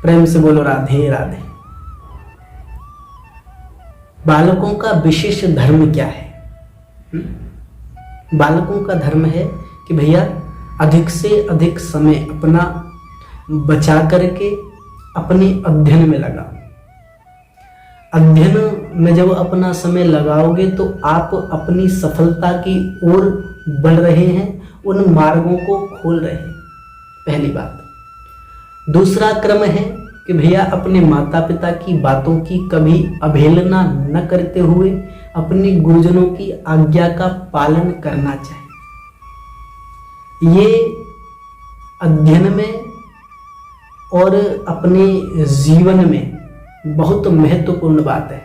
प्रेम से बोलो राधे राधे। बालकों का विशेष धर्म क्या है? बालकों का धर्म है कि भैया अधिक से अधिक समय अपना बचा करके अपने अध्ययन में लगाओ। अध्ययन में जब अपना समय लगाओगे तो आप अपनी सफलता की ओर बढ़ रहे हैं, उन मार्गों को खोल रहे हैं, पहली बात। दूसरा क्रम है कि भैया अपने माता पिता की बातों की कभी अवहेलना न करते हुए अपने गुरुजनों की आज्ञा का पालन करना चाहिए। ये अध्ययन में और अपने जीवन में बहुत महत्वपूर्ण बात है।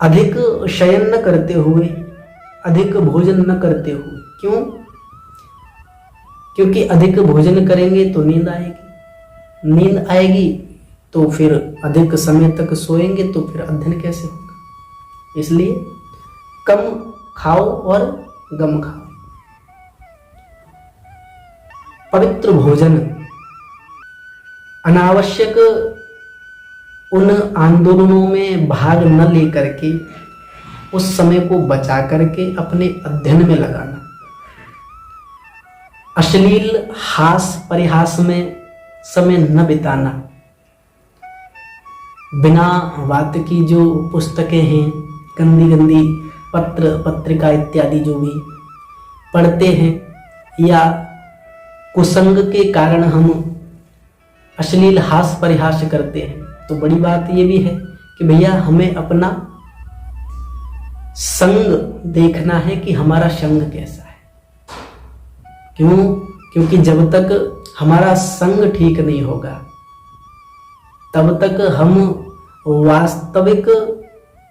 अधिक शयन न करते हुए, अधिक भोजन न करते हुए। क्यों? क्योंकि अधिक भोजन करेंगे तो नींद आएगी, नींद आएगी तो फिर अधिक समय तक सोएंगे तो फिर अध्ययन कैसे होगा। इसलिए कम खाओ और गम खाओ। पवित्र भोजन, अनावश्यक उन आंदोलनों में भाग न लेकर के उस समय को बचा करके अपने अध्ययन में लगाना। अश्लील हास परिहास में समय न बिताना। बिना बात की जो पुस्तकें हैं, गंदी गंदी पत्र पत्रिका इत्यादि जो भी पढ़ते हैं या कुसंग के कारण हम अश्लील हास परिहास करते हैं, तो बड़ी बात ये भी है कि भैया हमें अपना संग देखना है कि हमारा संग कैसा है। क्यों? क्योंकि जब तक हमारा संग ठीक नहीं होगा तब तक हम वास्तविक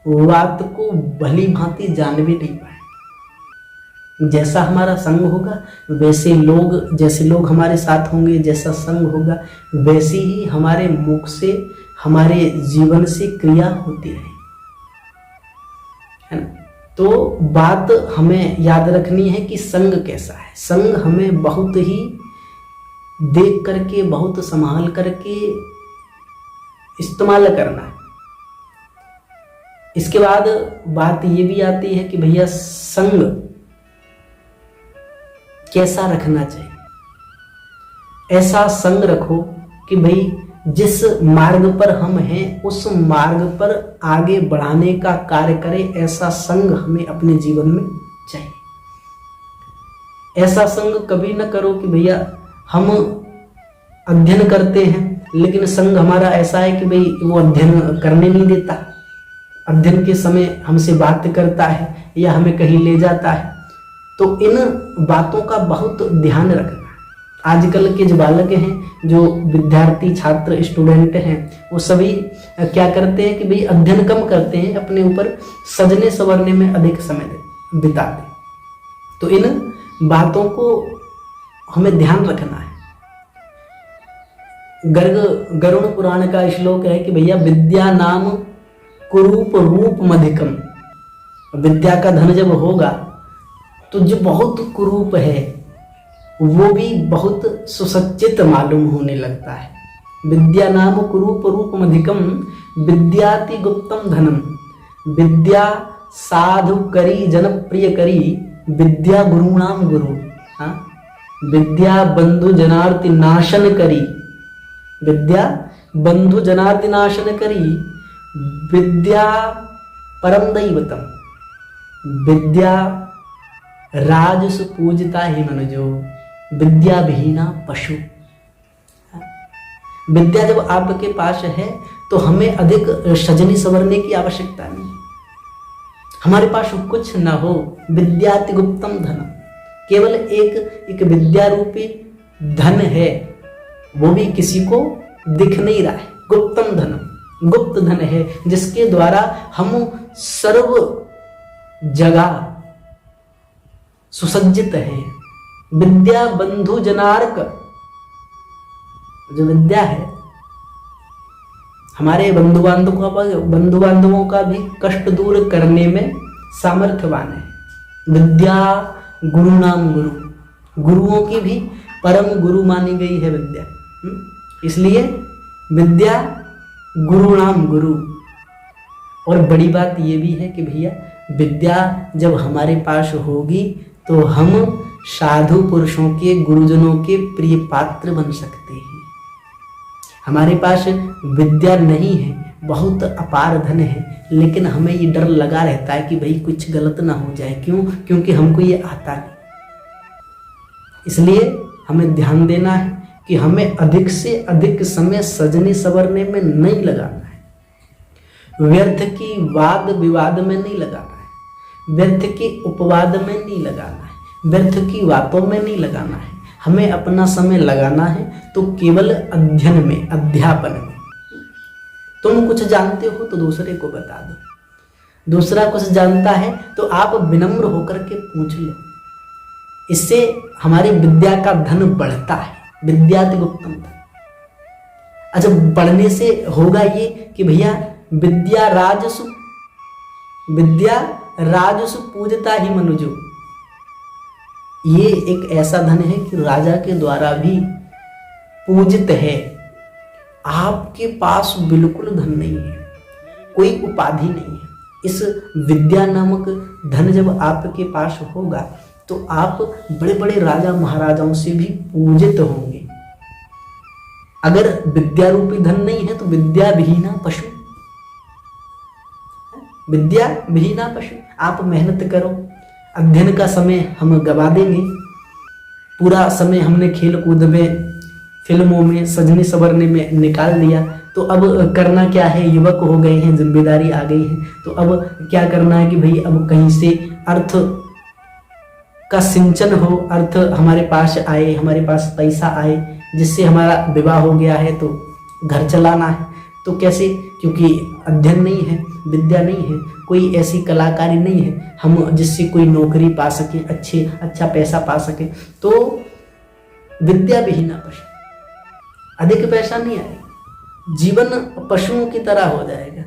बात को भली भांति जान भी नहीं पाएंगे। जैसा हमारा संग होगा वैसे लोग, जैसे लोग हमारे साथ होंगे, जैसा संग होगा वैसी ही हमारे मुख से, हमारे जीवन से क्रिया होती है ना। तो बात हमें याद रखनी है कि संग कैसा है। संग हमें बहुत ही देख करके, बहुत संभाल करके इस्तेमाल करना है। इसके बाद बात ये भी आती है कि भैया संग कैसा रखना चाहिए। ऐसा संग रखो कि भाई जिस मार्ग पर हम हैं उस मार्ग पर आगे बढ़ाने का कार्य करे, ऐसा संग हमें अपने जीवन में चाहिए। ऐसा संग कभी न करो कि भैया हम अध्ययन करते हैं लेकिन संग हमारा ऐसा है कि भाई वो अध्ययन करने नहीं देता, अध्ययन के समय हमसे बात करता है या हमें कहीं ले जाता है। तो इन बातों का बहुत ध्यान रखना। आजकल के जो बालक हैं, जो विद्यार्थी छात्र स्टूडेंट हैं, वो सभी क्या करते हैं कि भाई अध्ययन कम करते हैं, अपने ऊपर सजने संवरने में अधिक समय बिताते हैं। तो इन बातों को हमें ध्यान रखना है। गरुड़ पुराण का श्लोक है कि भैया विद्या नाम कुरूप रूप मधिकम। विद्या का धन जब होगा तो जो बहुत कुरूप है वो भी बहुत सुसज्जित मालूम होने लगता है। विद्या नाम कुरूप रूप मधिकम विद्याति गुप्तम धनम। विद्या साधु करी जनप्रिय करी विद्या गुरुणाम गुरु। हाँ, विद्या बंधु जनार्ति नाशन करी, विद्या बंधु जनार्ति नाशन करी विद्या परम दैवतम। विद्या राजसु पूजिता ही मनुजो विद्या विहीना पशु। विद्या जब आपके पास है तो हमें अधिक सजनी संवरने की आवश्यकता नहीं। हमारे पास कुछ न हो, विद्याति गुप्तम धन, केवल एक विद्या रूपी धन है, वो भी किसी को दिख नहीं रहा है। गुप्तम धन, गुप्त धन है जिसके द्वारा हम सर्व जगह सुसज्जित है। विद्या बंधु जनार्क, जो विद्या है हमारे बंधु बांधवों का भी कष्ट दूर करने में सामर्थ्यवान है। विद्या गुरु नाम गुरु, गुरुओं की भी परम गुरु मानी गई है विद्या। इसलिए विद्या गुरुणाम गुरु। और बड़ी बात ये भी है कि भैया विद्या जब हमारे पास होगी तो हम साधु पुरुषों के, गुरुजनों के प्रिय पात्र बन सकते हैं। हमारे पास विद्या नहीं है, बहुत अपार धन है, लेकिन हमें ये डर लगा रहता है कि भाई कुछ गलत ना हो जाए। क्यों? क्योंकि हमको ये आता नहीं। इसलिए हमें ध्यान देना है कि हमें अधिक से अधिक समय सजने संवरने में नहीं लगाना है, व्यर्थ की वाद विवाद में नहीं लगाना है, व्यर्थ के उपवाद में नहीं लगाना है, व्यर्थ की बातों में नहीं लगाना है। हमें अपना समय लगाना है तो केवल अध्ययन में, अध्यापन में। तुम कुछ जानते हो तो दूसरे को बता दो, दूसरा कुछ जानता है तो आप विनम्र होकर के पूछ लो। इससे हमारी विद्या का धन बढ़ता है, विद्याति गुप्तम धन। अच्छा, बढ़ने से होगा ये कि भैया विद्या राजसु पूजता ही मनुजो। ये एक ऐसा धन है कि राजा के द्वारा भी पूजित है। आपके पास बिल्कुल धन नहीं है, कोई उपाधि नहीं है। इस विद्या नामक धन जब आपके पास होगा तो आप बड़े बड़े राजा महाराजाओं से भी पूजित होंगे। अगर विद्या रूपी धन नहीं है तो विद्या विहीना पशु, विद्या विहीना पशु। आप मेहनत करो, अध्ययन का समय हम गवा देंगे, पूरा समय हमने खेल कूद में, फिल्मों में, सजने संवरने में निकाल दिया, तो अब करना क्या है? युवक हो गए हैं, जिम्मेदारी आ गई है, तो अब क्या करना है कि भाई अब कहीं से अर्थ का सिंचन हो, अर्थ हमारे पास आए, हमारे पास पैसा आए, जिससे हमारा विवाह हो गया है तो घर चलाना है। तो कैसे? क्योंकि अध्ययन नहीं है, विद्या नहीं है, कोई ऐसी कलाकारी नहीं है हम जिससे कोई नौकरी पा सके, अच्छा पैसा पा सके। तो विद्या विहीना पशु, अधिक पैसा नहीं आएगा, जीवन पशुओं की तरह हो जाएगा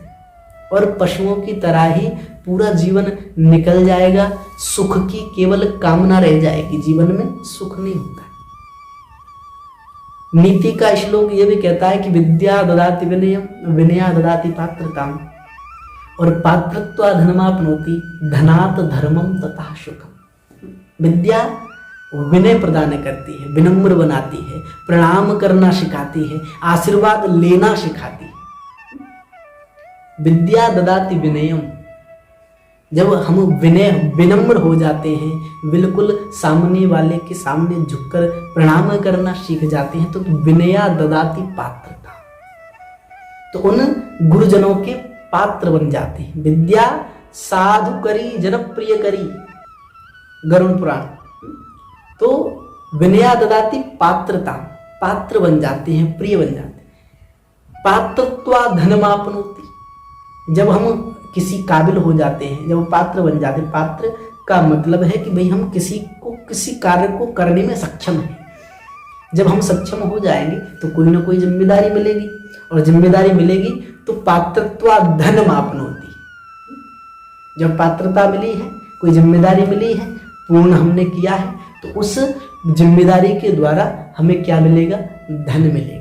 और पशुओं की तरह ही पूरा जीवन निकल जाएगा। सुख की केवल कामना रह जाएगी, जीवन में सुख नहीं होता। नीति का श्लोक ये भी कहता है कि विद्या ददाति विनयम, विनया ददाति पात्रताम, और पात्रत्वा धनमाप्नोति, धनात् धर्मम तथा सुखम। विद्या विनय प्रदान करती है, विनम्र बनाती है, प्रणाम करना सिखाती है, आशीर्वाद लेना सिखाती है। विद्या ददाति विनयम, जब हम विनम्र हो जाते हैं, बिल्कुल सामने वाले के सामने झुककर प्रणाम करना सीख जाते हैं, तो विनया ददाति पात्रता, तो उन गुरुजनों के पात्र बन जाते हैं। विद्या साधु करी जनप्रिय करी, गरुड़ पुराण। तो विनया ददाति पात्रता, पात्र बन जाते हैं, प्रिय बन जाते हैं। पात्रत्वा धनमाप्नोति, जब हम किसी काबिल हो जाते हैं, जब पात्र बन जाते हैं, पात्र का मतलब है कि भाई हम किसी कार्य को करने में सक्षम हैं। जब हम सक्षम हो जाएंगे तो कोई ना कोई जिम्मेदारी मिलेगी, और जिम्मेदारी मिलेगी तो पात्रत्वा धनमाप्नोति, जब पात्रता मिली है, कोई जिम्मेदारी मिली है, पूर्ण हमने किया है, तो उस जिम्मेदारी के द्वारा हमें क्या मिलेगा? धन मिलेगा।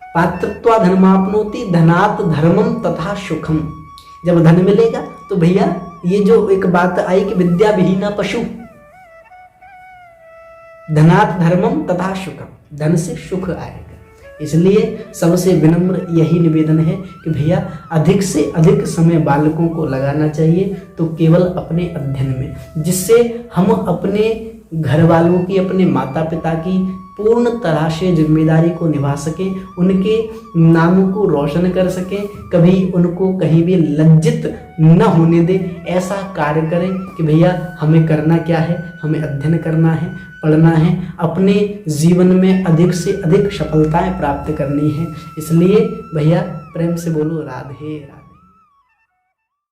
पात्रत्वा धनमाप्नोति, धनात् धर्मम तथा सुखम। जब धन मिलेगा तो भैया ये जो एक बात आई कि विद्या विहीना पशु, धनात् धर्मम तथा सुखम, धन से सुख आएगा। इसलिए सबसे विनम्र यही निवेदन है कि भैया अधिक से अधिक समय बालकों को लगाना चाहिए, तो केवल अपने अध्ययन में, जिससे हम अपने घर वालों की, अपने माता पिता की पूर्ण तरह से जिम्मेदारी को निभा सकें, उनके नाम को रोशन कर सकें, कभी उनको कहीं भी लज्जित न होने दें। ऐसा कार्य करें कि भैया हमें करना क्या है? हमें अध्ययन करना है, पढ़ना है, अपने जीवन में अधिक से अधिक सफलताएं प्राप्त करनी है। इसलिए भैया प्रेम से बोलो राधे राधे।